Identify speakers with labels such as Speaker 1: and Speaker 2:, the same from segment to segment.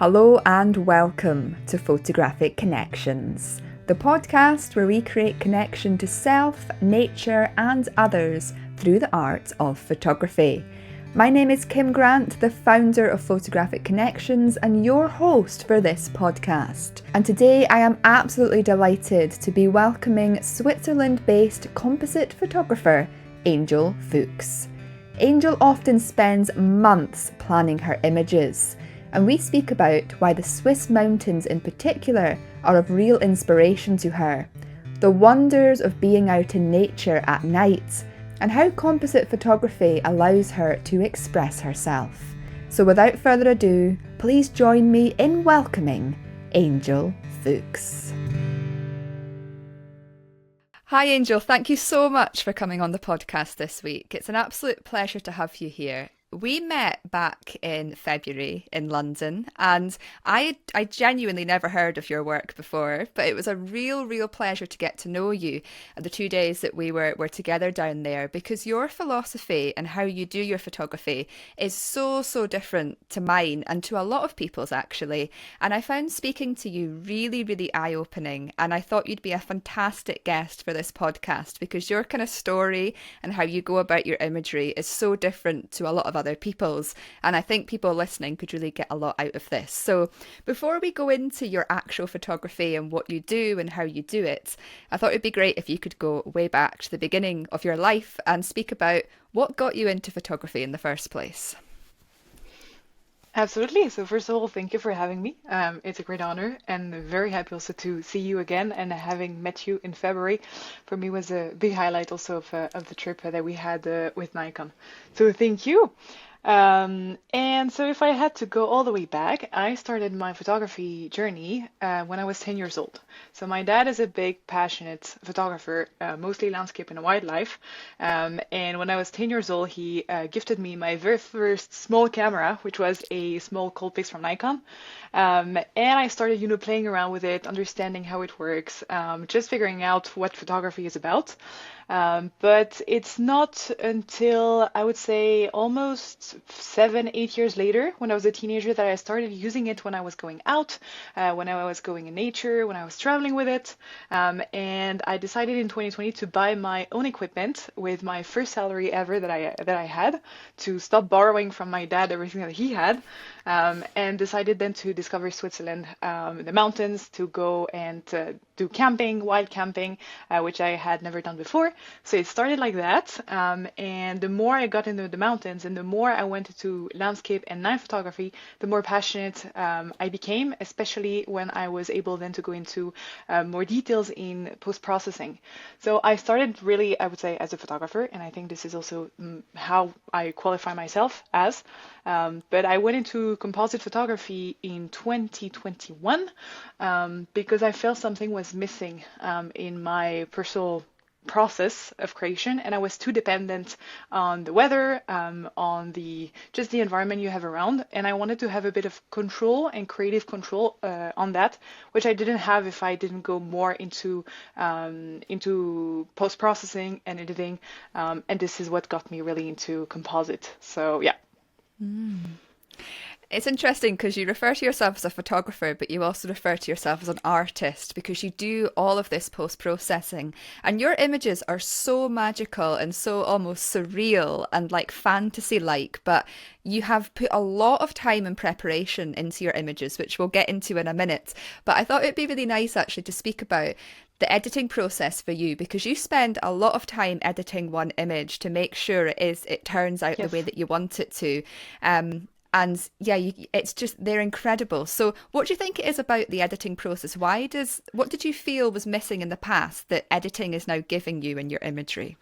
Speaker 1: Hello and welcome to Photographic Connections, the podcast where we create connection to self, nature and others through the art of photography. My name is Kim Grant, the founder of Photographic Connections and your host for this podcast. And today I am absolutely delighted to be welcoming Switzerland-based composite photographer Angel Fuchs. Angel often spends months planning her images, and we speak about why the Swiss mountains in particular are of real inspiration to her, the wonders of being out in nature at night, and how composite photography allows her to express herself. So without further ado, please join me in welcoming Angel Fuchs. Hi Angel, thank you so much for coming on the podcast this week. It's an absolute pleasure to have you here. We met back in February in London, and I genuinely never heard of your work before, but it was a real pleasure to get to know you the 2 days that we were together down there, because your philosophy and how you do your photography is so different to mine and to a lot of people's actually. And I found speaking to you really eye-opening, and I thought you'd be a fantastic guest for this podcast because your kind of story and how you go about your imagery is so different to a lot of other people's, and I think people listening could really get a lot out of this. So before we go into your actual photography and what you do and how you do it, I thought it'd be great if you could go way back to the beginning of your life and speak about what got you into photography in the first place.
Speaker 2: Absolutely. So first of all, thank you for having me. It's a great honor and very happy also to see you again, and having met you in February for me was a big highlight also of the trip that we had with Nikon. So thank you. And so if I had to go all the way back, I started my photography journey when I was 10 years old. So my dad is a big, passionate photographer, mostly landscape and wildlife. And when I was 10 years old, he gifted me my very first small camera, which was a small Coldpix from Nikon. And I started, playing around with it, understanding how it works, just figuring out what photography is about. But it's not until I would say almost 7-8 years later, when I was a teenager, that I started using it when I was going out, when I was going in nature, when I was traveling with it. And I decided in 2020 to buy my own equipment with my first salary ever that I had, to stop borrowing from my dad everything that he had, and decided then to discover Switzerland, the mountains, to go and do camping, wild camping, which I had never done before. So it started like that, and the more I got into the mountains and the more I went into landscape and night photography, the more passionate I became, especially when I was able then to go into more details in post-processing. So I started really, I would say, as a photographer, and I think this is also how I qualify myself as. But I went into composite photography in 2021 because I felt something was missing in my personal process of creation, and I was too dependent on the weather, on the environment you have around, and I wanted to have a bit of control and creative control on that, which I didn't have if I didn't go more into post-processing and editing, and this is what got me really into composite. So yeah.
Speaker 1: It's interesting because you refer to yourself as a photographer, but you also refer to yourself as an artist because you do all of this post-processing, and your images are so magical and so almost surreal and like fantasy-like, but you have put a lot of time and preparation into your images, which we'll get into in a minute. But I thought it'd be really nice actually to speak about the editing process for you, because you spend a lot of time editing one image to make sure it turns out
Speaker 2: Yes.
Speaker 1: the way that you want it to. And yeah, it's just, they're incredible. So what do you think it is about the editing process? What did you feel was missing in the past that editing is now giving you in your imagery?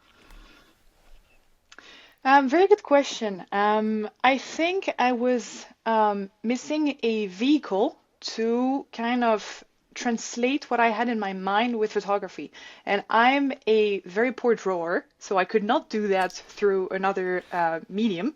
Speaker 2: Very good question. I think I was missing a vehicle to kind of translate what I had in my mind with photography. And I'm a very poor drawer, so I could not do that through another medium.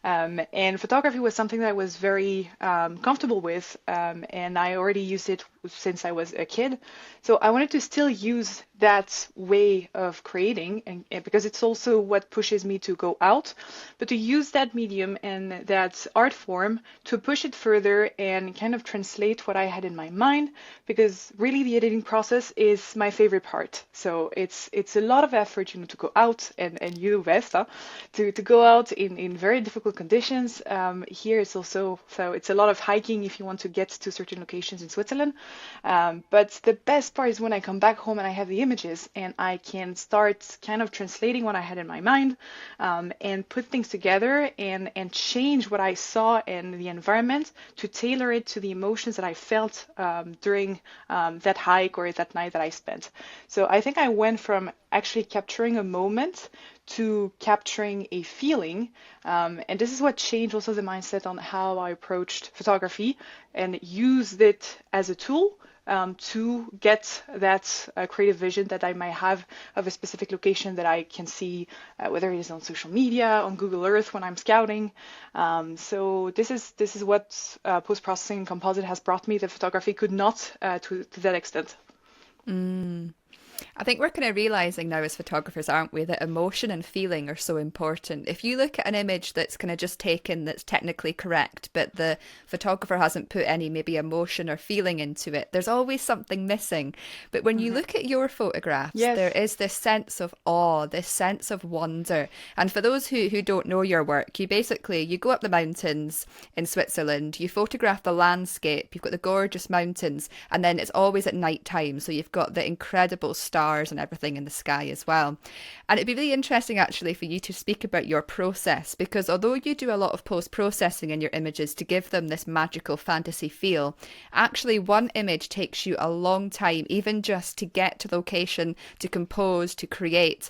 Speaker 2: And photography was something that I was very comfortable with, and I already used it since I was a kid. So I wanted to still use that way of creating, and because it's also what pushes me to go out, but to use that medium and that art form to push it further and kind of translate what I had in my mind, because really the editing process is my favorite part. So it's a lot of effort, to go out, and you best, huh? To go out in very difficult conditions. Here it's also, so it's a lot of hiking if you want to get to certain locations in Switzerland. But the best part is when I come back home and I have the images and I can start kind of translating what I had in my mind, and put things together and change what I saw in the environment to tailor it to the emotions that I felt during that hike or that night that I spent. So I think I went from actually capturing a moment to capturing a feeling. And this is what changed also the mindset on how I approached photography and used it as a tool to get that creative vision that I might have of a specific location that I can see, whether it is on social media, on Google Earth when I'm scouting. So this is what post-processing composite has brought me. The photography could not to that extent.
Speaker 1: I think we're kind of realizing now as photographers, aren't we, that emotion and feeling are so important. If you look at an image that's kind of just taken that's technically correct, but the photographer hasn't put any maybe emotion or feeling into it, there's always something missing. But when you
Speaker 2: Hmm.
Speaker 1: look at your photographs, there
Speaker 2: Yes.
Speaker 1: is this sense of awe, this sense of wonder. And for those who don't know your work, you go up the mountains in Switzerland, you photograph the landscape, you've got the gorgeous mountains, and then it's always at night time. So you've got the incredible stars and everything in the sky as well. And it'd be really interesting actually for you to speak about your process, because although you do a lot of post processing in your images to give them this magical fantasy feel, actually one image takes you a long time, even just to get to location, to compose, to create.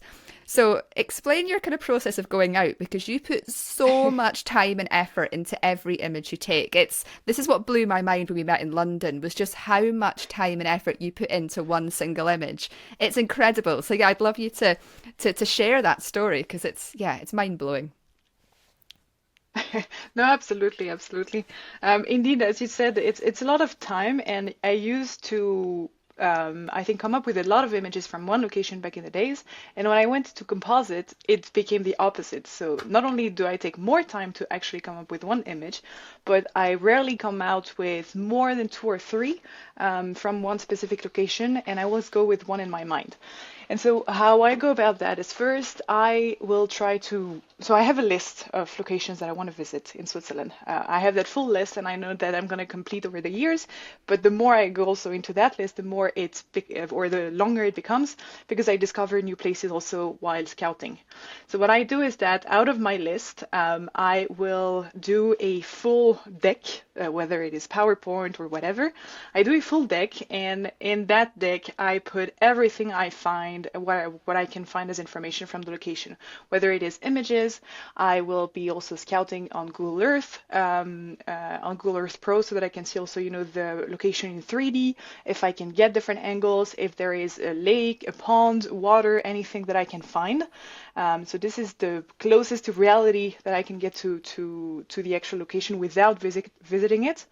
Speaker 1: So explain your kind of process of going out, because you put so much time and effort into every image you take. This is what blew my mind when we met in London, was just how much time and effort you put into one single image. It's incredible. So yeah, I'd love you to share that story, because it's mind blowing.
Speaker 2: No, absolutely, absolutely. Indeed, as you said, it's a lot of time, and I used to, I think, come up with a lot of images from one location back in the days. And when I went to composite, it became the opposite. So not only do I take more time to actually come up with one image, but I rarely come out with more than two or three from one specific location, and I always go with one in my mind. And so how I go about that is, first I will try to, so I have a list of locations that I want to visit in Switzerland. I have that full list and I know that I'm going to complete over the years, but the more I go also into that list, the more or the longer it becomes, because I discover new places also while scouting. So what I do is that out of my list, I will do a full deck, whether it is PowerPoint or whatever. I do a full deck, and in that deck I put everything I find, what I can find as information from the location, whether it is images. I will be also scouting on Google Earth, on Google Earth Pro, so that I can see also, the location in 3D, if I can get different angles, if there is a lake, a pond, water, anything that I can find. So this is the closest to reality that I can get to the actual location without visiting it.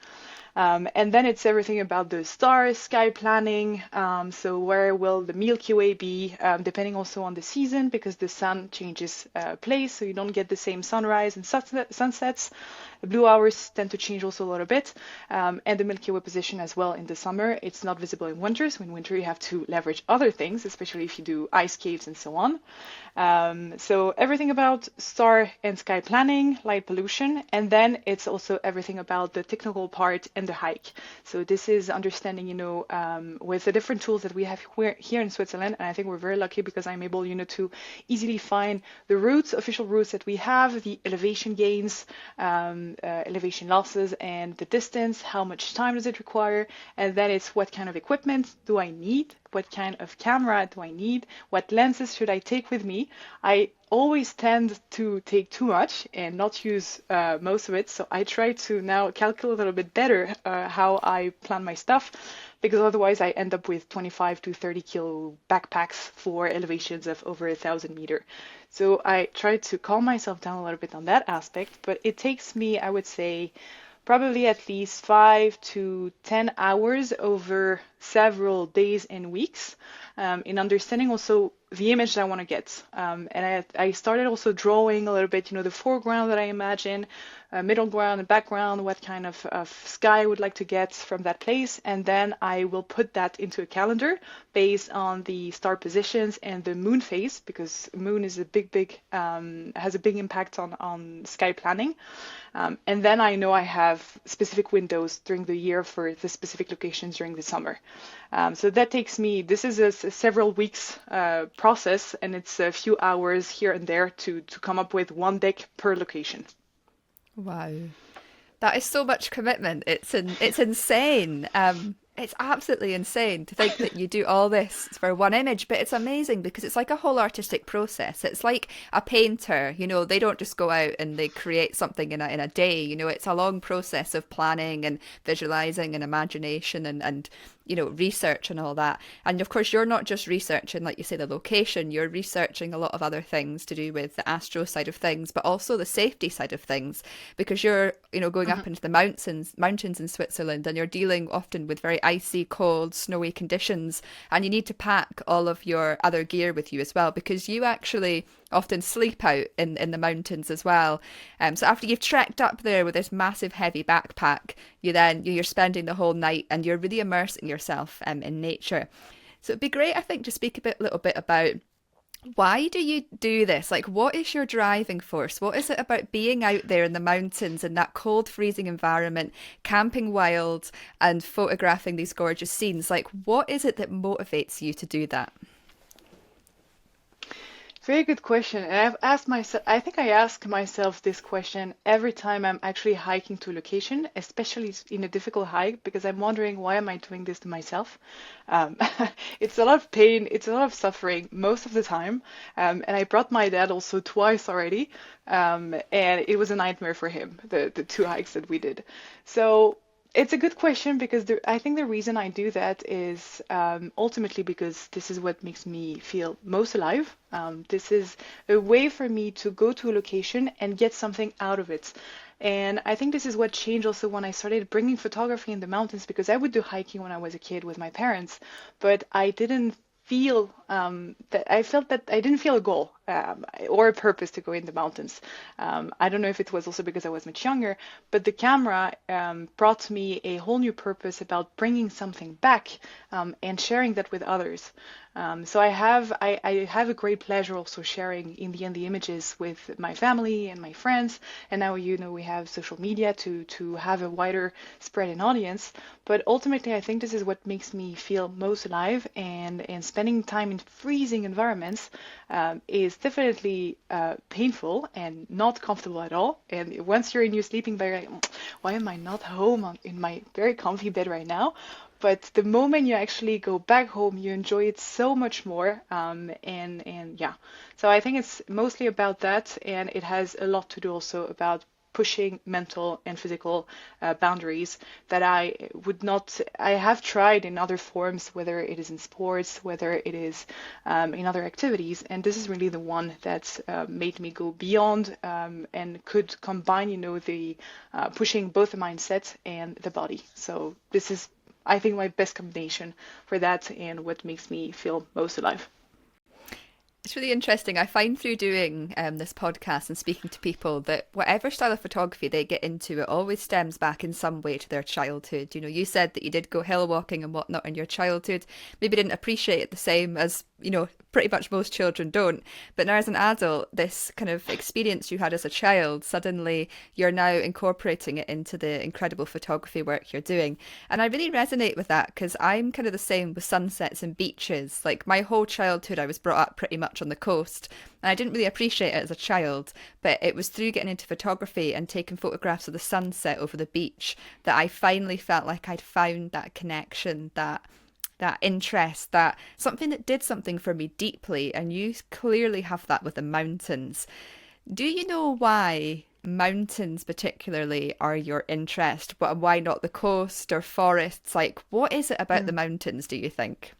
Speaker 2: And then it's everything about the stars, sky planning. So where will the Milky Way be, depending also on the season, because the sun changes place, so you don't get the same sunrise and sunsets. The blue hours tend to change also a little bit, and the Milky Way position as well in the summer. It's not visible in winter, so in winter you have to leverage other things, especially if you do ice caves and so on. So everything about star and sky planning, light pollution, and then it's also everything about the technical part and the hike. So this is understanding, with the different tools that we have here in Switzerland, and I think we're very lucky because I'm able, to easily find the routes, official routes that we have, the elevation gains, elevation losses, and the distance, how much time does it require, and then it's what kind of equipment do I need, what kind of camera do I need, what lenses should I take with me. I always tend to take too much and not use most of it, so I try to now calculate a little bit better how I plan my stuff, because otherwise I end up with 25 to 30 kilo backpacks for elevations of over 1,000 meters. So I try to calm myself down a little bit on that aspect, but it takes me, I would say, probably at least 5 to 10 hours over several days and weeks. in understanding also the image that I want to get. And I started also drawing a little bit, the foreground that I imagine, middle ground and background, what kind of sky I would like to get from that place. And then I will put that into a calendar based on the star positions and the moon phase, because moon is a has a big impact on sky planning. And then I know I have specific windows during the year for the specific locations during the summer. So that takes me, this is a several weeks process, and it's a few hours here and there to come up with one deck per location.
Speaker 1: Wow. That is so much commitment. It's insane. It's absolutely insane to think that you do all this for one image, but it's amazing because it's like a whole artistic process. It's like a painter, they don't just go out and they create something in a day. It's a long process of planning and visualizing and imagination and research and all that. And of course, you're not just researching, like you say, the location, you're researching a lot of other things to do with the astro side of things, but also the safety side of things, because you're, going up into the mountains in Switzerland, and you're dealing often with very icy, cold, snowy conditions. And you need to pack all of your other gear with you as well, because you actually often sleep out in the mountains as well. So after you've trekked up there with this massive heavy backpack, you're spending the whole night and you're really immersing yourself in nature. So it'd be great, I think, to speak a little bit about why do you do this? Like, what is your driving force? What is it about being out there in the mountains in that cold, freezing environment, camping wild and photographing these gorgeous scenes? Like, what is it that motivates you to do that?
Speaker 2: Very good question. And I've asked myself, I think I ask myself this question every time I'm actually hiking to a location, especially in a difficult hike, because I'm wondering, why am I doing this to myself? Um, it's a lot of pain, it's a lot of suffering most of the time. And I brought my dad also twice already. And it was a nightmare for him, the two hikes that we did. So it's a good question, because I think the reason I do that is ultimately because this is what makes me feel most alive. This is a way for me to go to a location and get something out of it. And I think this is what changed also when I started bringing photography in the mountains, because I would do hiking when I was a kid with my parents, but I didn't feel that I felt that I didn't feel a goal or a purpose to go in the mountains. I don't know if it was also because I was much younger, but the camera brought me a whole new purpose about bringing something back and sharing that with others. So I have a great pleasure also sharing in the end the images with my family and my friends, and now we have social media to have a wider spread and audience. But ultimately, I think this is what makes me feel most alive, and spending time in freezing environments is definitely painful and not comfortable at all. And once you're in your sleeping bag, you're like, why am I not home in my very comfy bed right now? But the moment you actually go back home, you enjoy it so much more. And yeah, so I think it's mostly about that, and it has a lot to do also about pushing mental and physical boundaries that I have tried in other forms, whether it is in sports, whether it is in other activities. And this is really the one that made me go beyond and could combine, the pushing both the mindset and the body. So this is, I think, my best combination for that and what makes me feel most alive.
Speaker 1: It's really interesting. I find through doing this podcast and speaking to people that whatever style of photography they get into, it always stems back in some way to their childhood. You said that you did go hill walking and whatnot in your childhood. Maybe didn't appreciate it the same as, pretty much most children don't. But now as an adult, this kind of experience you had as a child, suddenly you're now incorporating it into the incredible photography work you're doing. And I really resonate with that, because I'm kind of the same with sunsets and beaches. Like, my whole childhood, I was brought up pretty much on the coast, and I didn't really appreciate it as a child, but it was through getting into photography and taking photographs of the sunset over the beach that I finally felt like I'd found that connection, that interest, that something that did something for me deeply. And you clearly have that with the mountains. Do you know why mountains particularly are your interest? Why not the coast or forests? Like, what is it about the mountains, do you think?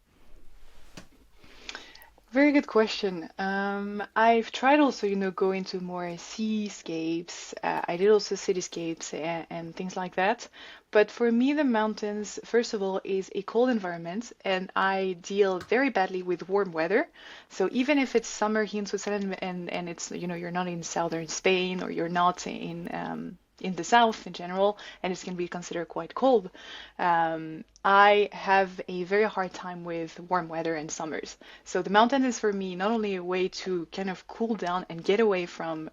Speaker 2: Very good question. I've tried also, go into more seascapes. I did also cityscapes and things like that. But for me, the mountains, first of all, is a cold environment, and I deal very badly with warm weather. So even if it's summer here in Switzerland and it's, you're not in southern Spain or you're not in the south in general, and it's going to be considered quite cold. I have a very hard time with warm weather and summers. So the mountain is for me not only a way to kind of cool down and get away from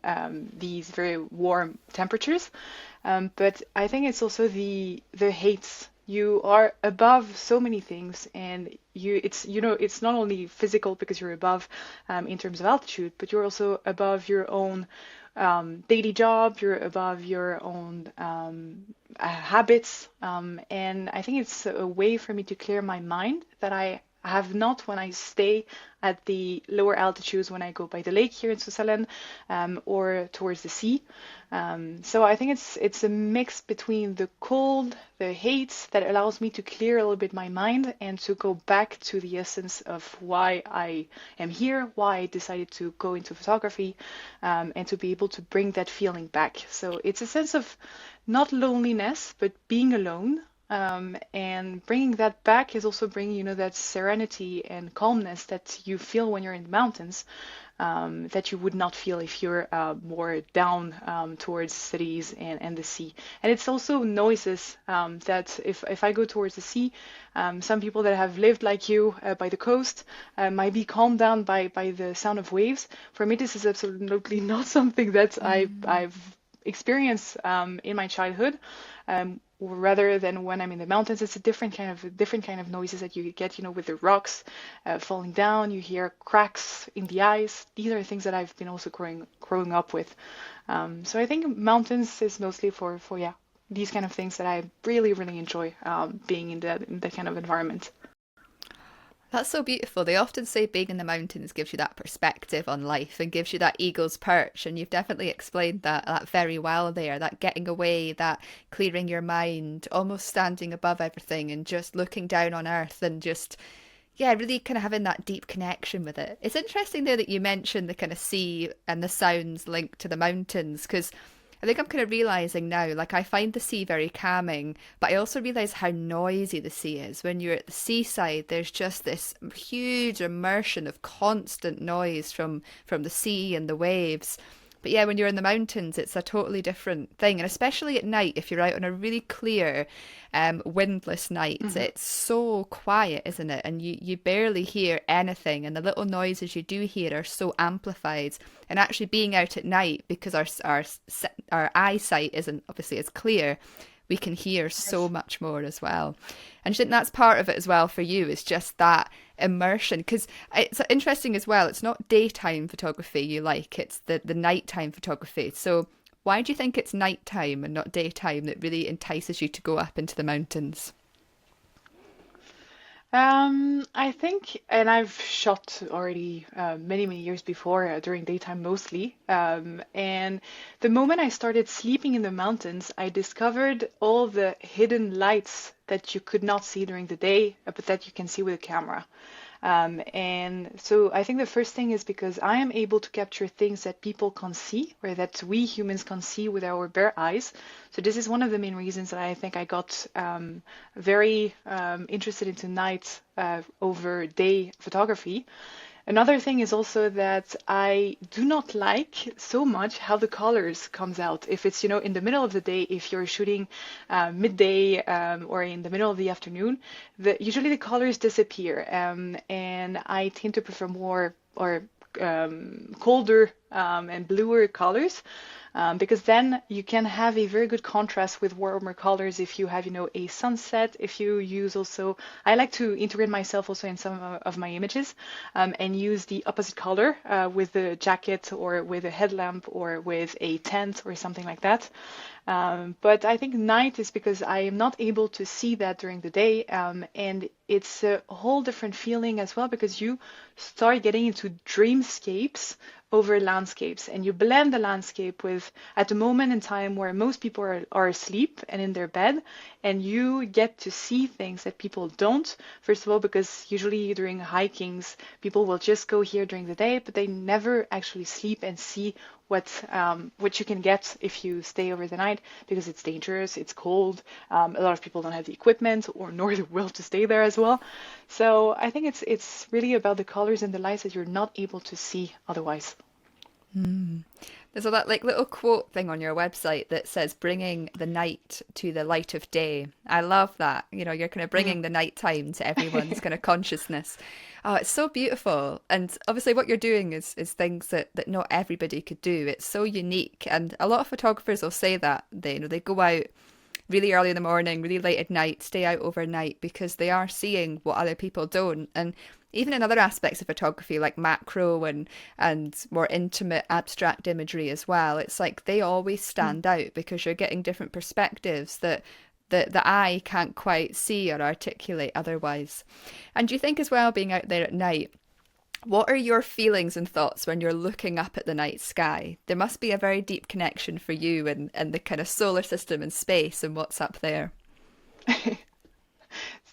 Speaker 2: these very warm temperatures, but I think it's also the heights. You are above so many things, and it's not only physical because you're above in terms of altitude, but you're also above your own daily job, you're above your own habits, and I think it's a way for me to clear my mind that I have not when I stay at the lower altitudes when I go by the lake here in Switzerland or towards the sea. So I think it's a mix between the cold, the heat that allows me to clear a little bit my mind and to go back to the essence of why I am here, why I decided to go into photography, and to be able to bring that feeling back. So it's a sense of not loneliness, but being alone. And bringing that back is also bringing, that serenity and calmness that you feel when you're in the mountains, that you would not feel if you're more down towards cities and the sea. And it's also noises that if I go towards the sea, some people that have lived like you by the coast might be calmed down by the sound of waves. For me, this is absolutely not something that I've experienced in my childhood. Rather than when I'm in the mountains, it's a different kind of noises that you get, with the rocks falling down. You hear cracks in the ice. These are things that I've been also growing up with. So I think mountains is mostly for yeah, these kind of things that I really really enjoy being in that kind of environment.
Speaker 1: That's so beautiful. They often say being in the mountains gives you that perspective on life and gives you that eagle's perch. And you've definitely explained that very well there. That getting away, that clearing your mind, almost standing above everything and just looking down on earth and just, yeah, really kind of having that deep connection with it. It's interesting though that you mentioned the kind of sea and the sounds linked to the mountains because I think I'm kind of realizing now, like I find the sea very calming, but I also realize how noisy the sea is. When you're at the seaside, there's just this huge immersion of constant noise from the sea and the waves. But yeah, when you're in the mountains, it's a totally different thing. And especially at night, if you're out on a really clear, windless night,
Speaker 2: Hmm.
Speaker 1: it's so quiet, isn't it? And you barely hear anything. And the little noises you do hear are so amplified. And actually being out at night, because our eyesight isn't obviously as clear, we can hear so
Speaker 2: Yes.
Speaker 1: much more as well. And I think that's part of it as well for you, is just that immersion. Because it's interesting as well, it's not daytime photography you like, it's the nighttime photography. So why do you think it's nighttime and not daytime that really entices you to go up into the mountains?
Speaker 2: I think, and I've shot already many, many years before during daytime mostly. And the moment I started sleeping in the mountains, I discovered all the hidden lights that you could not see during the day, but that you can see with a camera. And so I think the first thing is because I am able to capture things that people can't see or that we humans can see with our bare eyes. So this is one of the main reasons that I think I got very interested into night over day photography. Another thing is also that I do not like so much how the colors comes out. If it's, in the middle of the day, if you're shooting midday or in the middle of the afternoon, usually the colors disappear. And I tend to prefer more or colder and bluer colors. Because then you can have a very good contrast with warmer colors if you have, a sunset. If you use also, I like to integrate myself also in some of my images and use the opposite color with the jacket or with a headlamp or with a tent or something like that. But I think night is because I am not able to see that during the day, and it's a whole different feeling as well because you start getting into dreamscapes over landscapes, and you blend the landscape with at the moment in time where most people are asleep and in their bed, and you get to see things that people don't. First of all, because usually during hikings, people will just go here during the day, but they never actually sleep and see what you can get if you stay over the night, because it's dangerous, it's cold. A lot of people don't have the equipment or nor the will to stay there as well. So I think it's really about the colors and the lights that you're not able to see otherwise.
Speaker 1: There's that like little quote thing on your website that says bringing the night to the light of day. I love that. You know, you're kind of bringing the nighttime to everyone's kind of consciousness. Oh, it's so beautiful. And obviously what you're doing is things that not everybody could do. It's so unique. And a lot of photographers will say that they go out really early in the morning, really late at night, stay out overnight because they are seeing what other people don't. And even in other aspects of photography, like macro and more intimate abstract imagery as well, it's like they always stand out because you're getting different perspectives that the eye can't quite see or articulate otherwise. And do you think as well, being out there at night, what are your feelings and thoughts when you're looking up at the night sky? There must be a very deep connection for you and the kind of solar system and space and what's up there.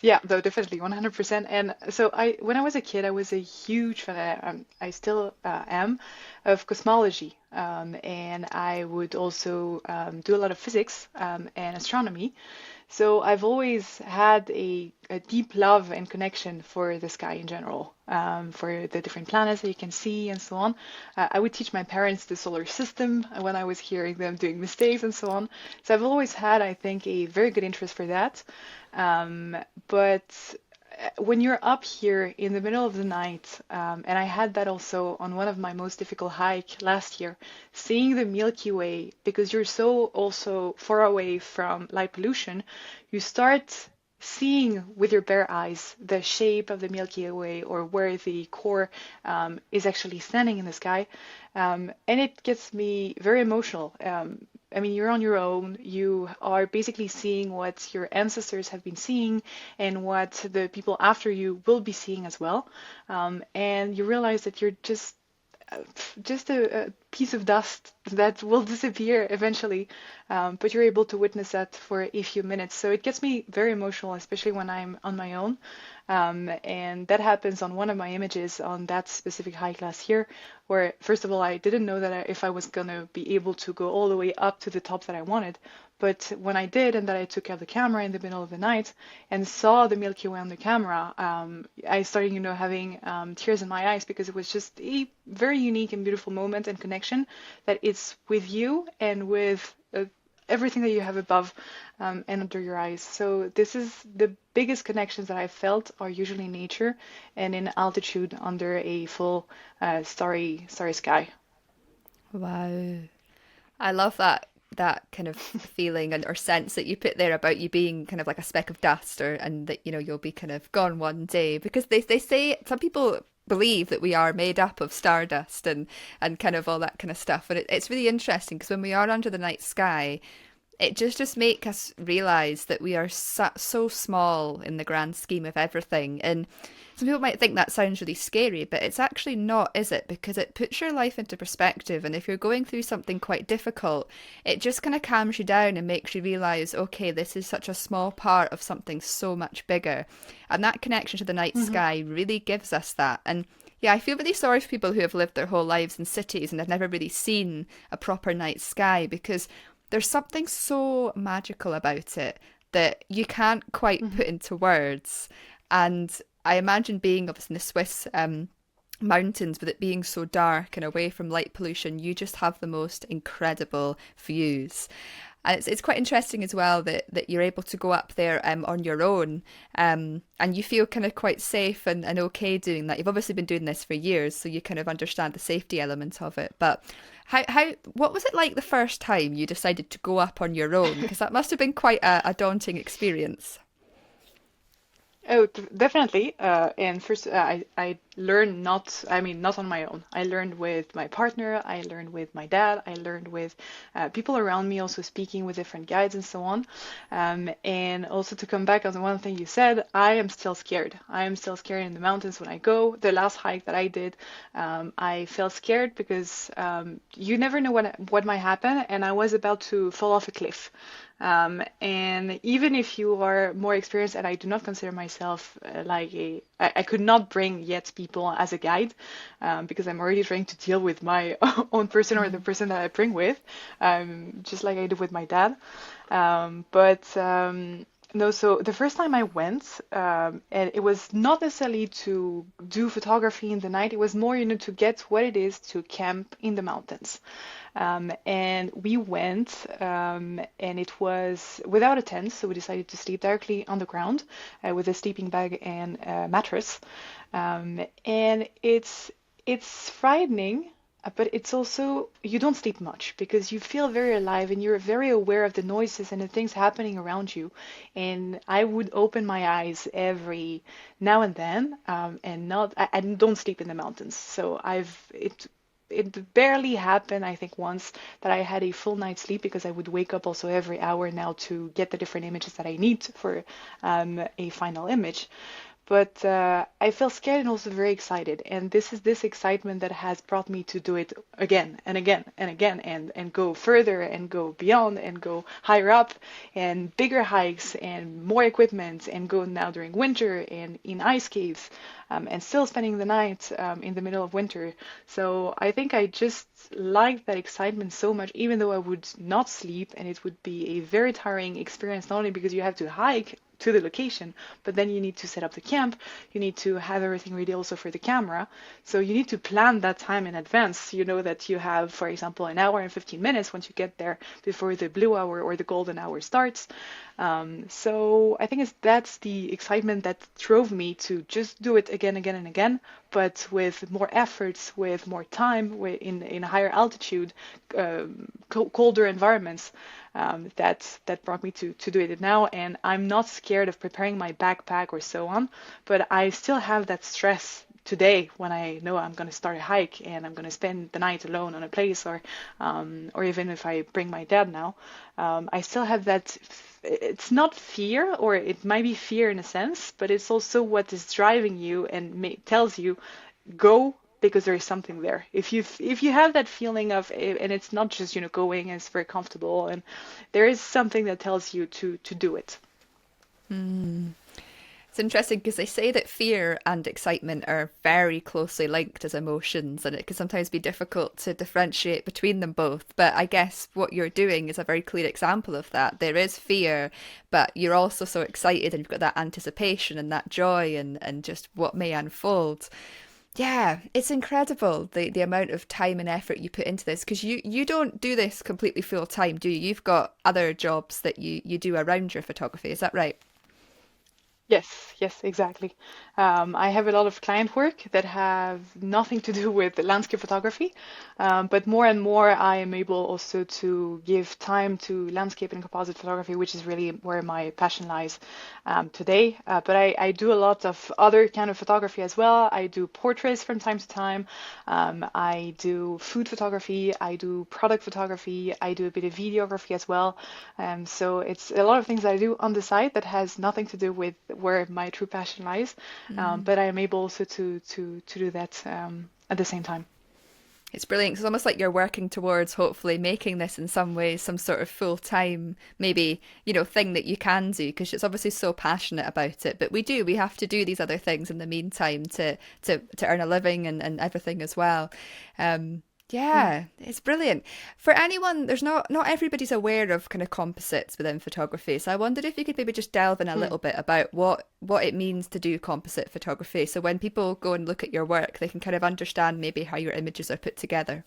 Speaker 2: Yeah, though definitely 100%. And so when I was a kid, I was a huge fan, I still am, of cosmology. And I would also do a lot of physics and astronomy. So I've always had a deep love and connection for the sky in general, for the different planets that you can see and so on. I would teach my parents the solar system when I was hearing them doing mistakes and so on. So I've always had, I think, a very good interest for that. But when you're up here in the middle of the night, and I had that also on one of my most difficult hike last year, seeing the Milky Way, because you're so also far away from light pollution, you start seeing with your bare eyes the shape of the Milky Way or where the core is actually standing in the sky. And it gets me very emotional. I mean, you're on your own. You are basically seeing what your ancestors have been seeing and what the people after you will be seeing as well. And you realize that you're just a piece of dust that will disappear eventually, but you're able to witness that for a few minutes. So it gets me very emotional, especially when I'm on my own. And that happens on one of my images on that specific hike last year, where first of all, I didn't know that if I was going to be able to go all the way up to the top that I wanted. But when I did, and that I took out the camera in the middle of the night and saw the Milky Way on the camera, I started, having tears in my eyes, because it was just a very unique and beautiful moment and connection that it's with you and with everything that you have above and under your eyes. So this is the biggest connections that I've felt are usually in nature and in altitude under a full starry sky.
Speaker 1: Wow. I love that kind of feeling or sense that you put there about you being kind of like a speck of dust, and that you'll be kind of gone one day, because they say some people believe that we are made up of stardust and kind of all that kind of stuff, and it's really interesting because when we are under the night sky, it just make us realize that we are so small in the grand scheme of everything. And some people might think that sounds really scary, but it's actually not, is it? Because it puts your life into perspective. And if you're going through something quite difficult, it just kind of calms you down and makes you realize, okay, this is such a small part of something so much bigger. And that connection to the night sky really gives us that. And yeah, I feel really sorry for people who have lived their whole lives in cities and have never really seen a proper night sky, because there's something so magical about it that you can't quite put into words. And I imagine being obviously in the Swiss mountains, with it being so dark and away from light pollution, you just have the most incredible views. And it's quite interesting as well that you're able to go up there on your own, and you feel kind of quite safe and okay doing that. You've obviously been doing this for years, so you kind of understand the safety element of it. But what was it like the first time you decided to go up on your own? Because that must have been quite a daunting experience.
Speaker 2: Oh, definitely. And first, I learned not, I mean, not on my own. I learned with my partner, I learned with my dad, I learned with people around me, also speaking with different guides and so on. And also to come back on the one thing you said, I am still scared. I am still scared in the mountains when I go. The last hike that I did, I felt scared because you never know what might happen, and I was about to fall off a cliff. And even if you are more experienced, and I do not consider myself I could not bring yet people as a guide because I'm already trying to deal with my own person or the person that I bring with, just like I do with my dad. But no, so the first time I went, and it was not necessarily to do photography in the night, it was more, to get what it is to camp in the mountains. And we went, and it was without a tent, so we decided to sleep directly on the ground with a sleeping bag and a mattress. And it's frightening, but it's also you don't sleep much because you feel very alive and you're very aware of the noises and the things happening around you. And I would open my eyes every now and then, and not I don't sleep in the mountains, so it barely happened, I think, once that I had a full night's sleep because I would wake up also every hour now to get the different images that I need for a final image. But I feel scared and also very excited. And this is this excitement that has brought me to do it again and again and again and go further and go beyond and go higher up and bigger hikes and more equipment and go now during winter and in ice caves, and still spending the night in the middle of winter. So I think I just like that excitement so much, even though I would not sleep and it would be a very tiring experience, not only because you have to hike to the location, but then you need to set up the camp, you need to have everything ready also for the camera. So you need to plan that time in advance. You know that you have, for example, an hour and 15 minutes once you get there before the blue hour or the golden hour starts. So I think that's the excitement that drove me to just do it again, again, and again, but with more efforts, with more time, in a higher altitude, colder environments. That brought me to do it now, and I'm not scared of preparing my backpack or so on, but I still have that stress today when I know I'm going to start a hike and I'm going to spend the night alone on a place, or even if I bring my dad now, I still have that. It's not fear, or it might be fear in a sense, but it's also what is driving you and tells you go because there is something there. If you have that feeling of, and it's not just going and it's very comfortable, and there is something that tells you to do it.
Speaker 1: It's interesting because they say that fear and excitement are very closely linked as emotions, and it can sometimes be difficult to differentiate between them both. But I guess what you're doing is a very clear example of that. There is fear, but you're also so excited and you've got that anticipation and that joy and just what may unfold. Yeah, it's incredible the amount of time and effort you put into this, because you don't do this completely full time, do you? You've got other jobs that you do around your photography, is that right?
Speaker 2: Yes, yes, exactly. I have a lot of client work that have nothing to do with landscape photography, but more and more I am able also to give time to landscape and composite photography, which is really where my passion lies today. But I do a lot of other kind of photography as well. I do portraits from time to time. I do food photography. I do product photography. I do a bit of videography as well. So it's a lot of things that I do on the side that has nothing to do with where my true passion lies. But I am able also to do that at the same time.
Speaker 1: It's brilliant. It's almost like you're working towards hopefully making this in some ways some sort of full time, maybe, thing that you can do, because it's obviously so passionate about it. But we have to do these other things in the meantime to earn a living and everything as well.
Speaker 2: Mm.
Speaker 1: Yeah, it's brilliant. For anyone, there's not everybody's aware of kind of composites within photography. So I wondered if you could maybe just delve in a
Speaker 2: Mm.
Speaker 1: little bit about what it means to do composite photography. So when people go and look at your work, they can kind of understand maybe how your images are put together.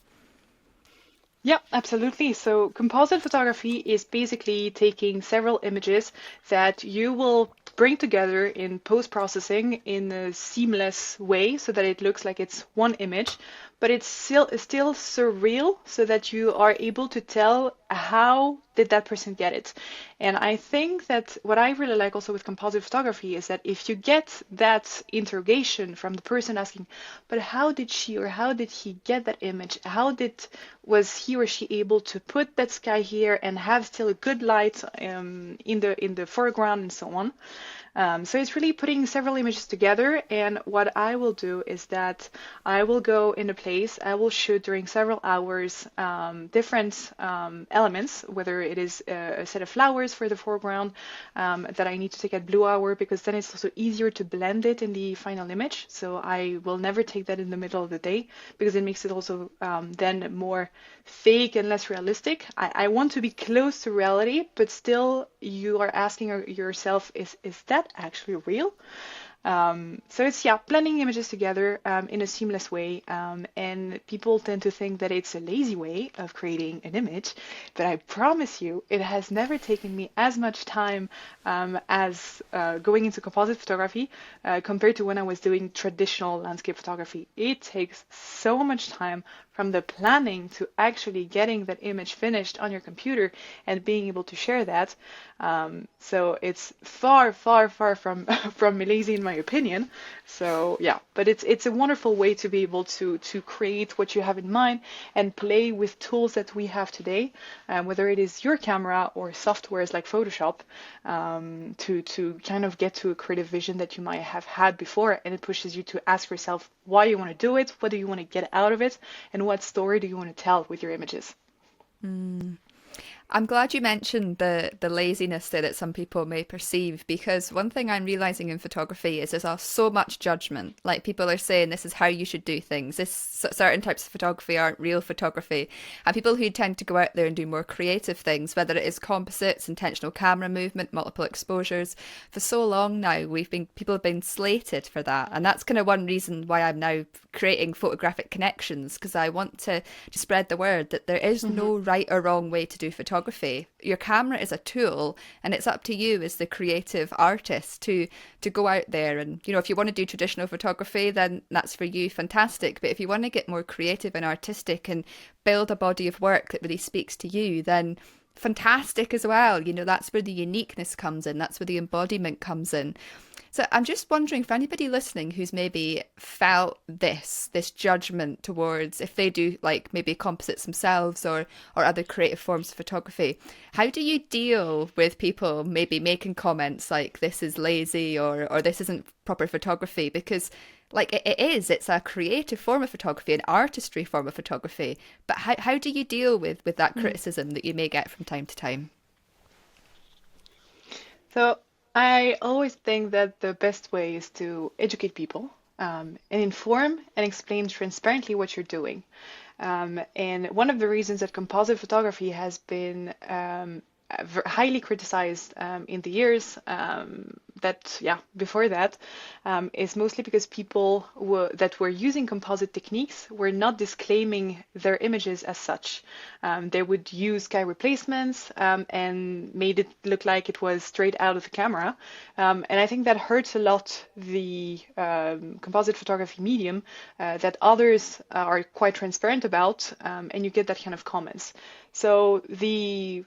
Speaker 2: Yeah, absolutely. So composite photography is basically taking several images that you will bring together in post-processing in a seamless way so that it looks like it's one image, but it's still surreal, so that you are able to tell how did that person get it. And I think that what I really like also with composite photography is that if you get that interrogation from the person asking, but how did she or how did he get that image? Was he or she able to put that sky here and have still a good light in the foreground and so on? So it's really putting several images together, and what I will do is that I will go in a place, I will shoot during several hours different elements, whether it is a set of flowers for the foreground that I need to take at blue hour, because then it's also easier to blend it in the final image. So I will never take that in the middle of the day, because it makes it also then more fake and less realistic. I want to be close to reality, but still you are asking yourself, is that actually real? So it's, yeah, blending images together in a seamless way. And people tend to think that it's a lazy way of creating an image, but I promise you, it has never taken me as much time as going into composite photography compared to when I was doing traditional landscape photography. It takes so much time from the planning to actually getting that image finished on your computer and being able to share that. So it's far, far, far from from lazy in my opinion. So yeah, but it's a wonderful way to be able to create what you have in mind and play with tools that we have today, whether it is your camera or softwares like Photoshop, to kind of get to a creative vision that you might have had before, and it pushes you to ask yourself why you want to do it, what do you want to get out of it, and what story do you want to tell with your images.
Speaker 1: I'm glad you mentioned the laziness there that some people may perceive, because one thing I'm realizing in photography is there's so much judgment. Like, people are saying this is how you should do things. Certain types of photography aren't real photography. And people who tend to go out there and do more creative things, whether it is composites, intentional camera movement, multiple exposures, for so long now people have been slated for that. And that's kind of one reason why I'm now creating photographic connections, because I want to spread the word that there is no right or wrong way to do photography. Your camera is a tool, and it's up to you as the creative artist to go out there and, if you want to do traditional photography, then that's for you, fantastic. But if you want to get more creative and artistic and build a body of work that really speaks to you, then fantastic as well. That's where the uniqueness comes in, that's where the embodiment comes in. So I'm just wondering, for anybody listening who's maybe felt this judgment towards, if they do like maybe composites themselves or other creative forms of photography, how do you deal with people maybe making comments like this is lazy or this isn't proper photography? Because like it's a creative form of photography, an artistry form of photography. But how do you deal with that criticism that you may get from time to time?
Speaker 2: So I always think that the best way is to educate people, and inform and explain transparently what you're doing. And one of the reasons that composite photography has been highly criticized in the years before that, is mostly because people that were using composite techniques were not disclaiming their images as such. They would use sky replacements and made it look like it was straight out of the camera. And I think that hurts a lot the composite photography medium that others are quite transparent about, and you get that kind of comments. So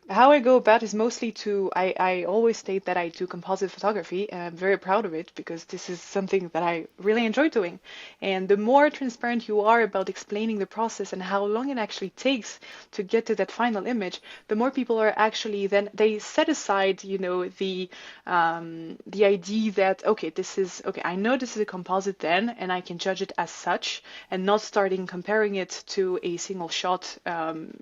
Speaker 2: how I go about is mostly I always state that I do composite photography, and I'm very proud of it because this is something that I really enjoy doing. And the more transparent you are about explaining the process and how long it actually takes to get to that final image, the more people are actually then they set aside, the idea that okay, I know this is a composite then, and I can judge it as such, and not starting comparing it to a single shot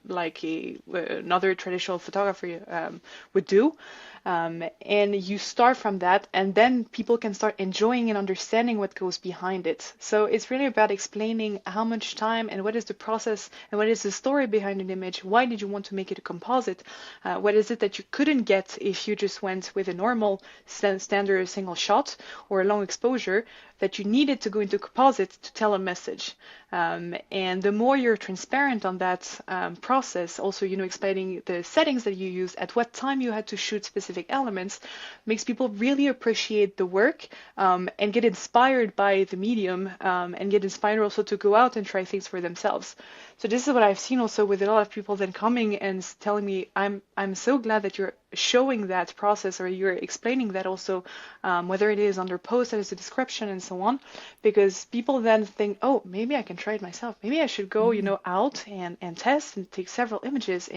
Speaker 2: like another traditional photographer would do. And you start from that, and then people can start enjoying and understanding what goes behind it. So it's really about explaining how much time and what is the process and what is the story behind an image. Why did you want to make it a composite? What is it that you couldn't get if you just went with a normal standard single shot or a long exposure, that you needed to go into composite to tell a message? And the more you're transparent on that process, also also, explaining the settings that you use, at what time you had to shoot specific elements, makes people really appreciate the work, and get inspired by the medium, and get inspired also to go out and try things for themselves. So this is what I've seen also with a lot of people then coming and telling me, I'm so glad that you're showing that process, or you're explaining that also, whether it is under post as a description and so on, because people then think, oh, maybe I can try it myself. Maybe I should go, out and test and take several images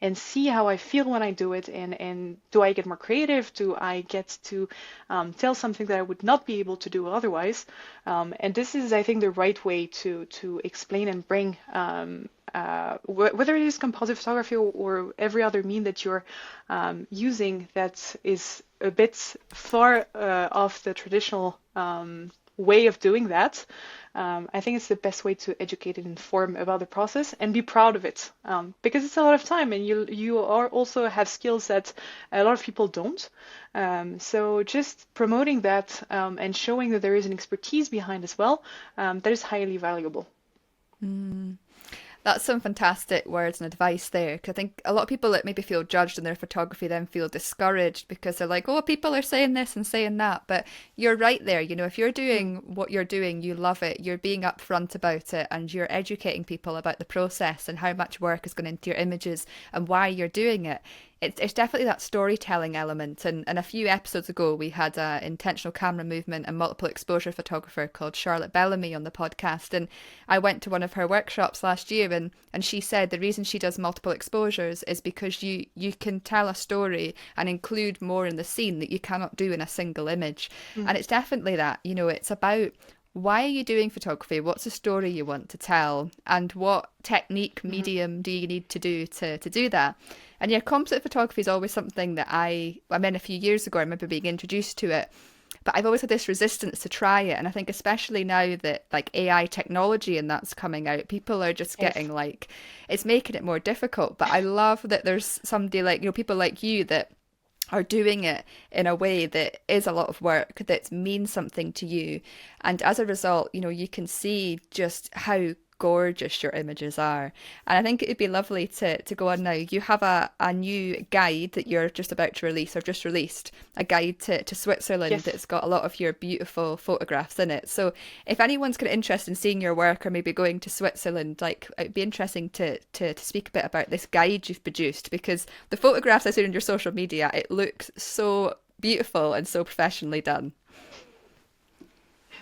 Speaker 2: and see how I feel when I do it. And do I get more creative? Do I get to tell something that I would not be able to do otherwise? And this is, I think, the right way to explain and bring, whether it is composite photography or every other mean that you're using that is a bit far off the traditional way of doing that. I think it's the best way to educate and inform about the process and be proud of it, because it's a lot of time, and you are also have skills that a lot of people don't. So just promoting that, and showing that there is an expertise behind as well, that is highly valuable.
Speaker 1: That's some fantastic words and advice there, because I think a lot of people that maybe feel judged in their photography then feel discouraged because they're like, oh, people are saying this and saying that. But you're right there. If you're doing what you're doing, you love it, you're being upfront about it, and you're educating people about the process and how much work is going into your images and why you're doing it. It's definitely that storytelling element. And a few episodes ago, we had an intentional camera movement and multiple exposure photographer called Charlotte Bellamy on the podcast. And I went to one of her workshops last year, and she said the reason she does multiple exposures is because you can tell a story and include more in the scene that you cannot do in a single image. And it's definitely that, it's about, why are you doing photography? What's the story you want to tell? And what technique, medium do you need to do to do that? And yeah, composite photography is always something that I mean, a few years ago, I remember being introduced to it, but I've always had this resistance to try it. And I think especially now that like AI technology and that's coming out, people are just getting like, it's making it more difficult. But I love that there's somebody like, people like you that are doing it in a way that is a lot of work, that means something to you. And as a result, you can see just how gorgeous your images are. And I think it'd be lovely to go on now. You have a new guide that you're just about to release, or just released, a guide to Switzerland that's got a lot of your beautiful photographs in it. So if anyone's kind of interested in seeing your work or maybe going to Switzerland, like it'd be interesting to speak a bit about this guide you've produced, because the photographs I see on your social media, it looks so beautiful and so professionally done.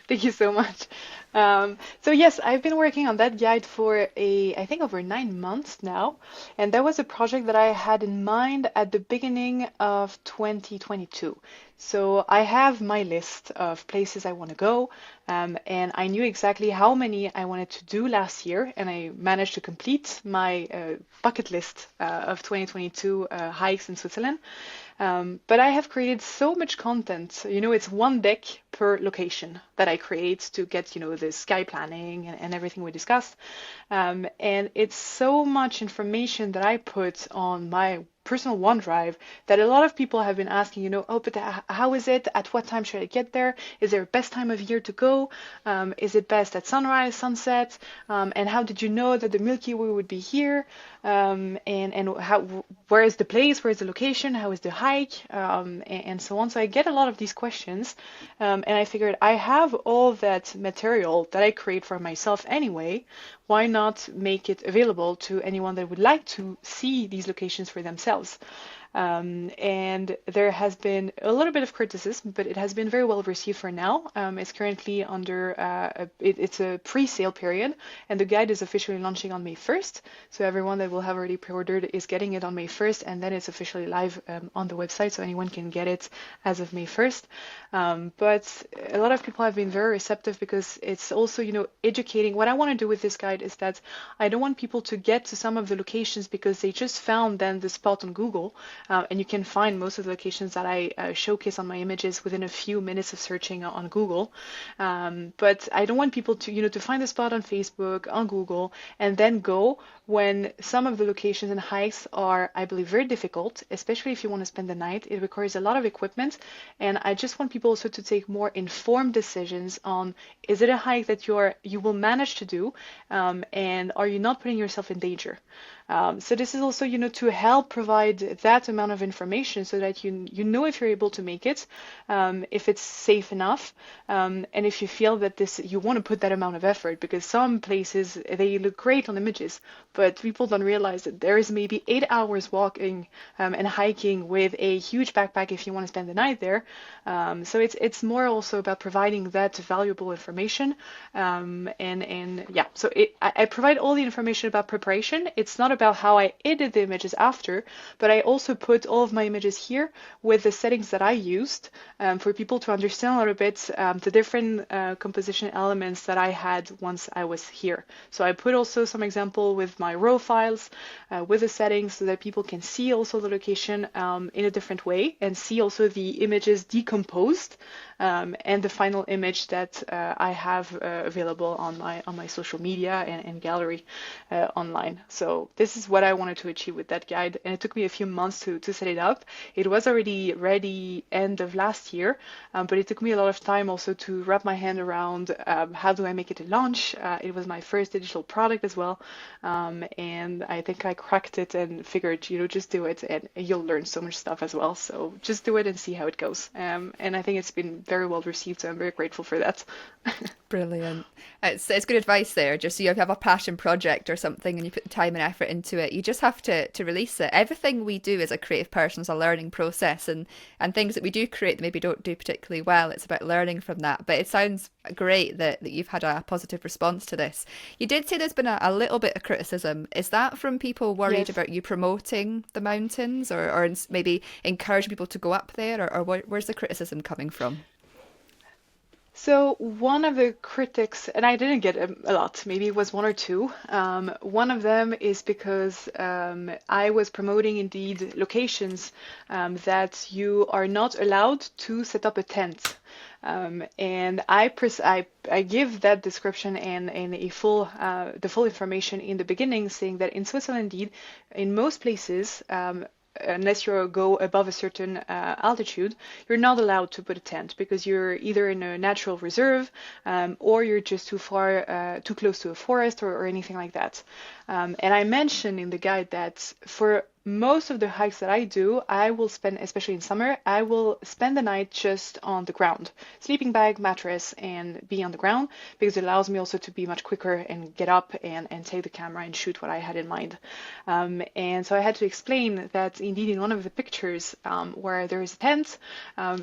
Speaker 2: Thank you so much. So yes, I've been working on that guide for I think over 9 months now. And that was a project that I had in mind at the beginning of 2022. So I have my list of places I want to go, and I knew exactly how many I wanted to do last year, and I managed to complete my bucket list of 2022 hikes in Switzerland. But I have created so much content. It's one deck per location that I create to get, the sky planning and everything we discussed. And it's so much information that I put on my personal OneDrive that a lot of people have been asking, oh, but how is it? At what time should I get there? Is there a best time of year to go? Is it best at sunrise, sunset? And how did you know that the Milky Way would be here? And where is the place? Where is the location? How is the hike? And so on. So I get a lot of these questions, and I figured I have all that material that I create for myself anyway. Why not make it available to anyone that would like to see these locations for themselves? And there has been a little bit of criticism, but it has been very well received for now. It's currently under, it's a pre-sale period, and the guide is officially launching on May 1st. So everyone that will have already pre-ordered is getting it on May 1st, and then it's officially live on the website, so anyone can get it as of May 1st. But a lot of people have been very receptive, because it's also, educating. What I want to do with this guide is that I don't want people to get to some of the locations because they just found then the spot on Google. And you can find most of the locations that I showcase on my images within a few minutes of searching on Google. But I don't want people to, to find a spot on Facebook, on Google, and then go when some of the locations and hikes are, I believe, very difficult, especially if you want to spend the night. It requires a lot of equipment. And I just want people also to take more informed decisions on, is it a hike that you will manage to do? And are you not putting yourself in danger? So this is also, to help provide that amount of information so that you know if you're able to make it, if it's safe enough, and if you feel that you want to put that amount of effort, because some places they look great on images, but people don't realize that there is maybe 8 hours walking and hiking with a huge backpack if you want to spend the night there. So it's more also about providing that valuable information. And yeah, so I provide all the information about preparation. It's not about how I edit the images after, but I also put all of my images here with the settings that I used for people to understand a little bit the different composition elements that I had once I was here. So I put also some example with my raw files with the settings so that people can see also the location in a different way and see also the images decomposed and the final image that I have available on my social media and gallery online. So this is what I wanted to achieve with that guide, and it took me a few months to set it up. It was already ready end of last year, but it took me a lot of time also to wrap my hand around how do I make it a launch. It was my first digital product as well, and I think I cracked it and figured, just do it and you'll learn so much stuff as well. So just do it and see how it goes. And I think it's been very well received, so I'm very grateful for that.
Speaker 1: Brilliant. It's good advice there. Just so you have a passion project or something and you put the time and effort into it, you just have to release it. Everything we do as a creative person is a learning process, and things that we do create that maybe don't do particularly well, it's about learning from that. But it sounds great that you've had a positive response to this. You did say there's been a little bit of criticism. Is that from people worried
Speaker 2: Yes.
Speaker 1: about you promoting the mountains or maybe encouraging people to go up there, or where's the criticism coming from?
Speaker 2: So one of the critics, and I didn't get a lot, maybe it was one or two. One of them is because I was promoting indeed locations that you are not allowed to set up a tent. And I give that description and a the full information in the beginning, saying that in Switzerland, indeed, in most places, unless you go above a certain altitude, you're not allowed to put a tent because you're either in a natural reserve or you're just too close to a forest or anything like that. And I mentioned in the guide that for most of the hikes that I do, I will spend, especially in summer, I will spend the night just on the ground, sleeping bag, mattress, and be on the ground, because it allows me also to be much quicker and get up and take the camera and shoot what I had in mind. And so I had to explain that indeed in one of the pictures where there is a tent,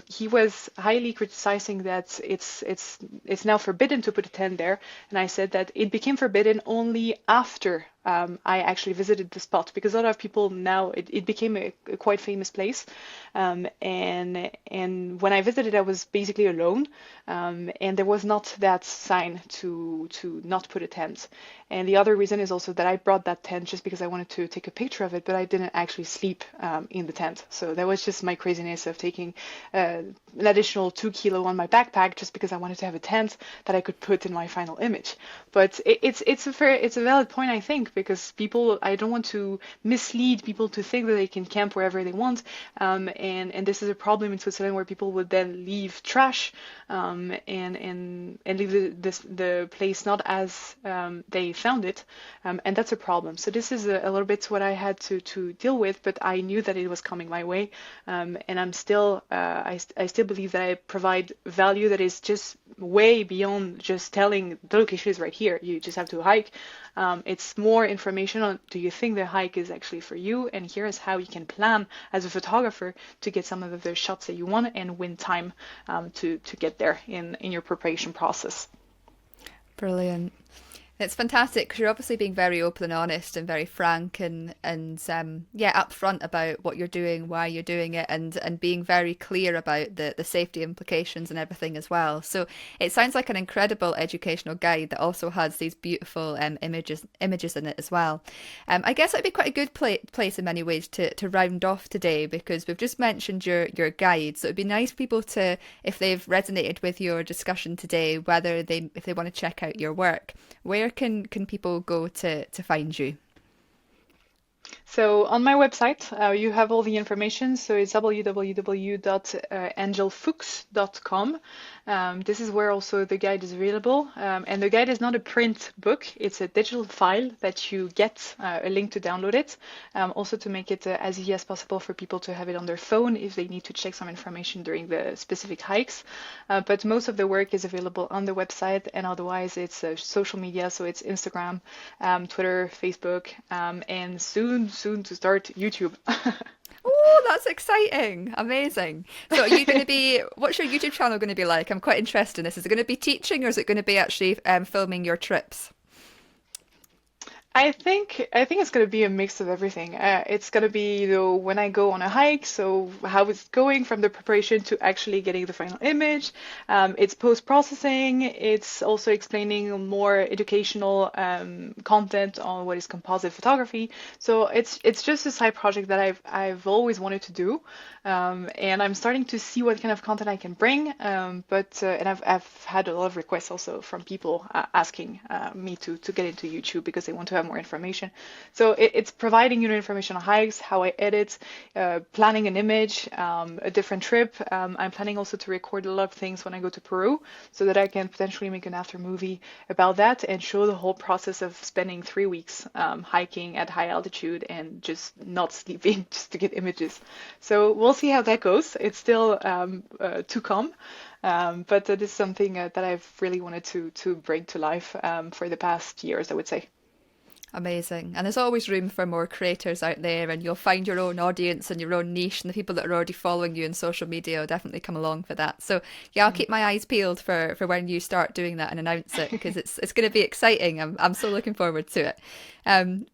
Speaker 2: he was highly criticizing that it's now forbidden to put a tent there, and I said that it became forbidden only after I actually visited the spot, because a lot of people now it became a quite famous place, and when I visited, I was basically alone, and there was not that sign to not put a tent. And the other reason is also that I brought that tent just because I wanted to take a picture of it, but I didn't actually sleep in the tent. So that was just my craziness of taking an additional 2 kilo on my backpack just because I wanted to have a tent that I could put in my final image. But it's a valid point, I think, because I don't want to mislead people to think that they can camp wherever they want, and this is a problem in Switzerland where people would then leave trash and leave the place not as they found it, and that's a problem. So this is a little bit what I had to deal with, but I knew that it was coming my way, and I'm still I still believe that I provide value that is just way beyond just telling the location is right here. You just have to hike. It's more information on, do you think the hike is actually for you? And here is how you can plan as a photographer to get some of the shots that you want and win time to get there in your preparation process.
Speaker 1: Brilliant. It's fantastic because you're obviously being very open and honest and very frank and yeah, upfront about what you're doing, why you're doing it, and being very clear about the safety implications and everything as well. So it sounds like an incredible educational guide that also has these beautiful images in it as well. I guess it'd be quite a good place in many ways to round off today, because we've just mentioned your guide. So it'd be nice for people to, if they've resonated with your discussion today, if they want to check out your work, where can people go to find you?
Speaker 2: So on my website, you have all the information. So it's www.angelfuchs.com. This is where also the guide is available. And the guide is not a print book. It's a digital file that you get a link to download it. Also to make it as easy as possible for people to have it on their phone if they need to check some information during the specific hikes. But most of the work is available on the website, and otherwise it's social media. So it's Instagram, Twitter, Facebook, and soon to start YouTube.
Speaker 1: Oh, that's exciting. Amazing. So are you going to be, what's your YouTube channel going to be like? I'm quite interested in this. Is it going to be teaching or is it going to be actually filming your trips?
Speaker 2: I think it's gonna be a mix of everything. It's gonna be, when I go on a hike, so how it's going from the preparation to actually getting the final image. It's post-processing. It's also explaining more educational content on what is composite photography. So it's just a side project that I've always wanted to do, and I'm starting to see what kind of content I can bring. But and I've had a lot of requests also from people asking me to get into YouTube because they want to have more information. So it's providing information on hikes, how I edit, planning an image, a different trip. I'm planning also to record a lot of things when I go to Peru so that I can potentially make an after movie about that and show the whole process of spending 3 weeks hiking at high altitude and just not sleeping just to get images. So we'll see how that goes. It's still to come. But this is something that I've really wanted to bring to life for the past years, I would say.
Speaker 1: Amazing. And there's always room for more creators out there, and you'll find your own audience and your own niche, and the people that are already following you in social media will definitely come along for that. So yeah, I'll keep my eyes peeled for when you start doing that and announce it, because it's going to be exciting. I'm so looking forward to it.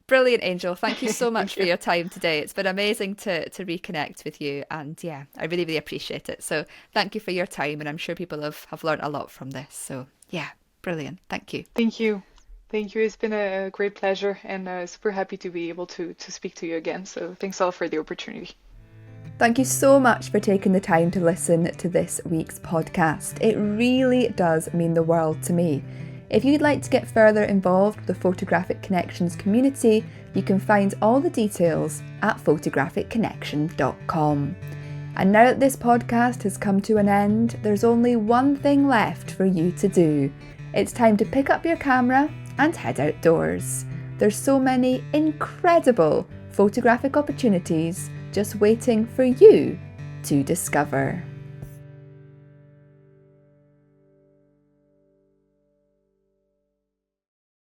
Speaker 1: Brilliant, Angel. Thank you so much
Speaker 2: Thank
Speaker 1: for
Speaker 2: you.
Speaker 1: your time today. It's been amazing to reconnect with you, and yeah, I really, really appreciate it. So thank you for your time, and I'm sure people have learned a lot from this. So yeah, brilliant. Thank you.
Speaker 2: Thank you. Thank you. It's been a great pleasure and super happy to be able to speak to you again. So thanks all for the opportunity.
Speaker 1: Thank you so much for taking the time to listen to this week's podcast. It really does mean the world to me. If you'd like to get further involved with the Photographic Connections community, you can find all the details at photographicconnection.com. And now that this podcast has come to an end, there's only one thing left for you to do. It's time to pick up your camera and head outdoors. There's so many incredible photographic opportunities just waiting for you to discover.